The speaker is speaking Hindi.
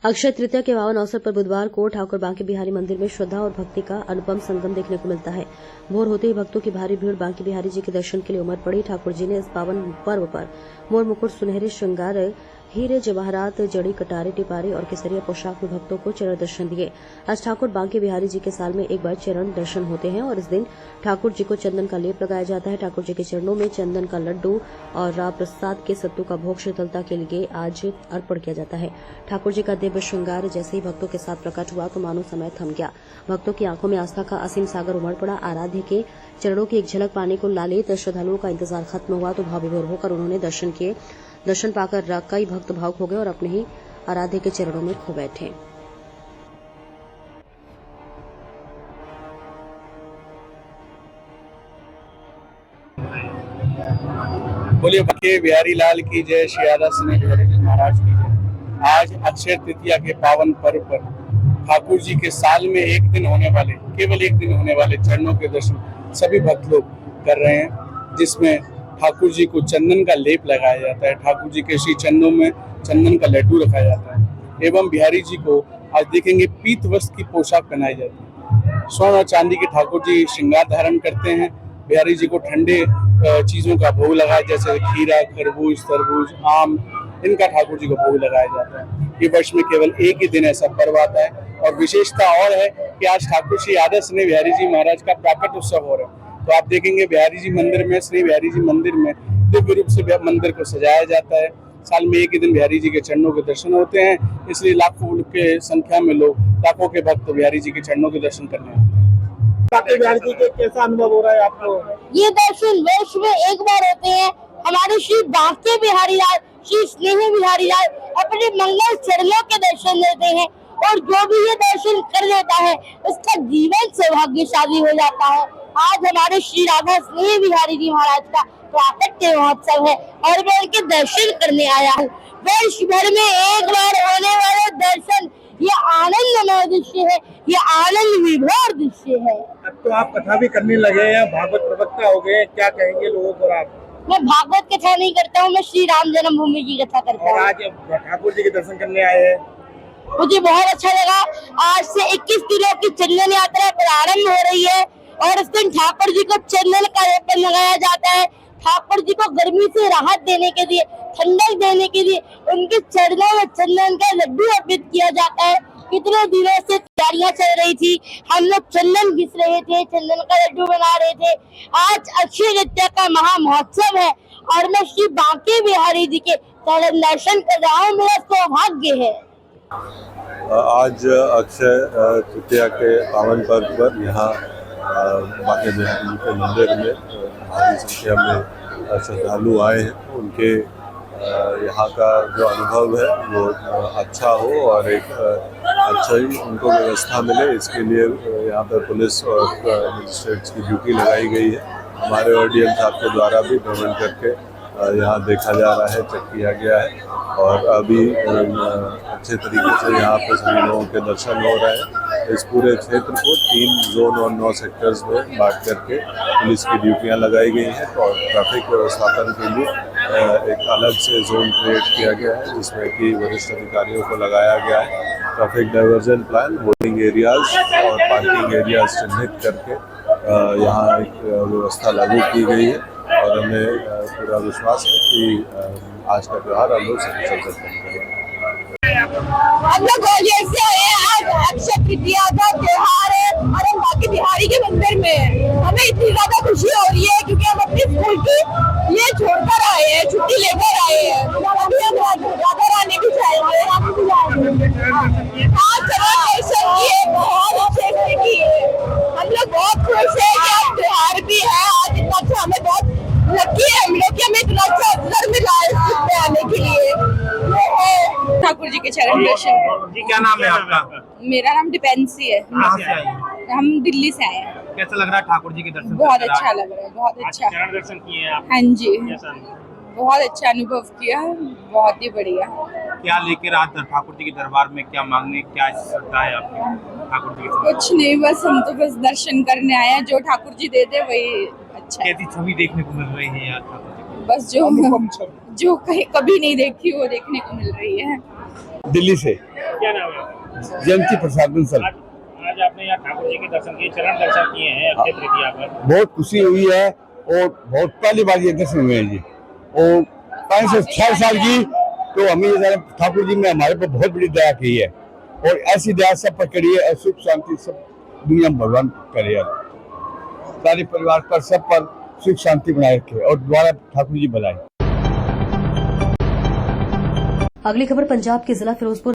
अक्षय तृतीया के पावन अवसर पर बुधवार को ठाकुर बांके बिहारी मंदिर में श्रद्धा और भक्ति का अनुपम संगम देखने को मिलता है। भोर होते ही भक्तों की भारी भीड़ बांके बिहारी जी के दर्शन के लिए उमड़ पड़ी। ठाकुर जी ने इस पावन पर्व पर मोर मुकुट, सुनहरे श्रृंगार, हीरे जवाहरात, जड़ी, कटारे, टिपारे और केसरिया पोशाक में भक्तों को चरण दर्शन दिए। आज ठाकुर बांके बिहारी जी के साल में एक बार चरण दर्शन होते हैं और इस दिन ठाकुर जी को चंदन का लेप लगाया जाता है। ठाकुर जी के चरणों में चंदन का लड्डू और राव प्रसाद के सत्तू का भोग शीतलता के लिए आज अर्पण किया जाता है। ठाकुर जी का दिव्य श्रृंगार जैसे ही भक्तों के साथ प्रकट हुआ तो मानो समय थम गया। भक्तों की आंखों में आस्था का असीम सागर उमड़ पड़ा। आराध्य के चरणों की एक झलक पाने को लालेत श्रद्धालुओं का इंतजार खत्म हुआ तो भाव विभोर होकर उन्होंने दर्शन किए। दर्शन पाकर कई भक्त भावुक हो गए और अपने ही आराध्य के चरणों में खो बैठे। बोलिए बांके बिहारी लाल की जय, श्री राधा सिंह बिहारी जी महाराज की जय। आज अक्षय तृतीया के पावन पर्व पर ठाकुर जी के साल में एक दिन होने वाले, केवल एक दिन होने वाले चरणों के दर्शन सभी भक्त लोग कर रहे हैं, जिसमें ठाकुर जी को चंदन का लेप लगाया जाता है। ठाकुर जी के श्री चरणों में चंदन का लड्डू रखा जाता है एवं बिहारी जी को आज देखेंगे पीत वस्त्र की पोशाक पहनाई जाती है। स्वर्ण और चांदी के ठाकुर जी श्रृंगार धारण करते हैं। बिहारी जी को ठंडे चीजों का भोग लगाया, जैसे खीरा, खरबूज, तरबूज, आम, इनका ठाकुर जी को भोग लगाया जाता है। ये वर्ष में केवल एक ही दिन ऐसा पर्व आता है और विशेषता और है कि आज ठाकुर श्री राधा सिंह बिहारी जी महाराज का प्राकट उत्सव हो रहा है। तो आप देखेंगे बिहारी जी मंदिर में, श्री बिहारी जी मंदिर में दिव्य रूप से मंदिर को सजाया जाता है। साल में एक ही दिन बिहारी जी के चरणों के दर्शन होते हैं, इसलिए लाखों के संख्या में लोग, लाखों के भक्त बिहारी जी के चरणों के दर्शन करने आते हैं। बिहारी जी के कैसा अनुभव हो रहा है आपको? ये दर्शन वर्ष में एक बार होते हैं। हमारे श्री बांके बिहारी लाल, श्री स्नेह बिहारी लाल अपने मंगल चरणों के दर्शन देते हैं और जो भी ये दर्शन कर लेता है उसका जीवन सौभाग्यशाली हो जाता है। आज हमारे श्री राधा स्नेह बिहारी जी महाराज का प्राकट्य महोत्सव है और मैं उनके दर्शन करने आया हूँ। वर्ष भर में एक बार होने वाले दर्शन ये आनंदमय दृश्य है, ये आनंद विभोर दृश्य है। अब तो आप कथा भी करने लगे हैं, भागवत प्रवक्ता हो गए, क्या कहेंगे लोगों को आप? मैं भागवत कथा नहीं करता हूँ, मैं श्री राम जन्मभूमि की कथा करता हूँ। आज ठाकुर जी के दर्शन करने आए हैं, मुझे बहुत अच्छा लगा। आज से 21 दिनों की चंदन यात्रा प्रारंभ हो रही है और इस दिन ठाकुर जी को चंदन का लेपन लगाया जाता है। ठाकुर जी को गर्मी से राहत देने के लिए, ठंडक देने के लिए उनके चरणों में चंदन का लड्डू अर्पित किया जाता है। कितने दिनों से तैयारियां चल रही थी, हम लोग चंदन घिस रहे थे, चंदन का लड्डू बना रहे थे। आज अक्षय तृतीया का महा महोत्सव है और मैं श्री बांके बिहारी जी के दर्शन कर रहा हूँ, मेरा सौभाग्य है। आज अक्षय तृतीया के पावन पर्व पर यहाँ बांके बिहारी जी के मंदिर में भारी संख्या में श्रद्धालु आए हैं। उनके यहाँ का जो अनुभव है वो अच्छा हो और एक अच्छा ही उनको व्यवस्था मिले, इसके लिए यहाँ पर पुलिस और मजिस्ट्रेट्स की ड्यूटी लगाई गई है। हमारे ODM साहब के द्वारा भी भ्रमण करके यहाँ देखा जा रहा है, चेक किया गया है और अभी अच्छे तरीके से यहाँ पर सभी लोगों के दर्शन हो रहे हैं। इस पूरे क्षेत्र को 3 जोन और 9 सेक्टर्स में बांट करके पुलिस की ड्यूटियाँ लगाई गई हैं और ट्रैफिक व्यवस्थापन के लिए एक अलग से जोन क्रिएट किया गया है, जिसमें कि वरिष्ठ अधिकारियों को लगाया गया है। Traffic diversion plan, holding areas और पार्किंग एरियाज चिन्हित करके यहाँ एक व्यवस्था लागू की गई है और हमें पूरा विश्वास है कि आज का त्यौहार हम लोग सही चल सकते हैं। हम लोग जैसे आज अक्षय तृतीया का त्योहार है और हम बांके बिहारी के मंदिर में हैं। हमें इतनी ज्यादा खुशी हो रही है क्योंकि हम अपने स्कूल की ये छोड़कर आए हैं, छुट्टी लेकर आए हैं। अभी हम राधा रानी भी जाएंगे, आज दर्शन किए, बहुत अच्छे से किए। हम लोग बहुत खुश है कि आज त्योहार भी है। आज इतना अच्छा, हमें बहुत लकी है हम लोग कि हमें इतना अच्छा अवसर मिला है इसमें आने के लिए। ठाकुर जी के चरण दर्शन। जी क्या नाम है आपका? मेरा नाम डिपेंसी है। कहाँ से आई हैं? हम दिल्ली से आए हैं। कैसा लग रहा है ठाकुर जी के दर्शन? बहुत अच्छा लग रहा है, बहुत अच्छा। चरण दर्शन किए हैं आप? हाँ जी, कैसा? बहुत अच्छा अनुभव किया, बहुत ही बढ़िया। क्या लेकर आज ठाकुर जी के दरबार में क्या मांगने, क्या श्रद्धा है आपकी ठाकुर जी के? कुछ नहीं, बस हम तो बस दर्शन करने आए हैं। जो ठाकुर जी दे दे वही अच्छा है। कैसी छवि देखने को मिल रही है यार ठाकुर जी? बस जो कहीं कभी नहीं देखी वो देखने को मिल रही है। दिल्ली से। क्या जयंती प्रसाद बंसल। आज आपने यहाँ ठाकुर जी के दर्शन किए, चरण दर्शन किए हैं अक्षय तृतीया पर। बहुत खुशी हुई है और बहुत पहली बार ये दर्शन हुए हैं जी। और 5 से 6 साल की तो हमें ठाकुर जी ने हमारे पर बहुत बड़ी दया की है और ऐसी दया सब पर करी है। सुख शांति सब दुनिया में भगवान करे, सारे परिवार पर सब पर सुख शांति बनाए रखे और द्वारा ठाकुर जी बनाए। अगली खबर पंजाब के जिला फिरोजपुर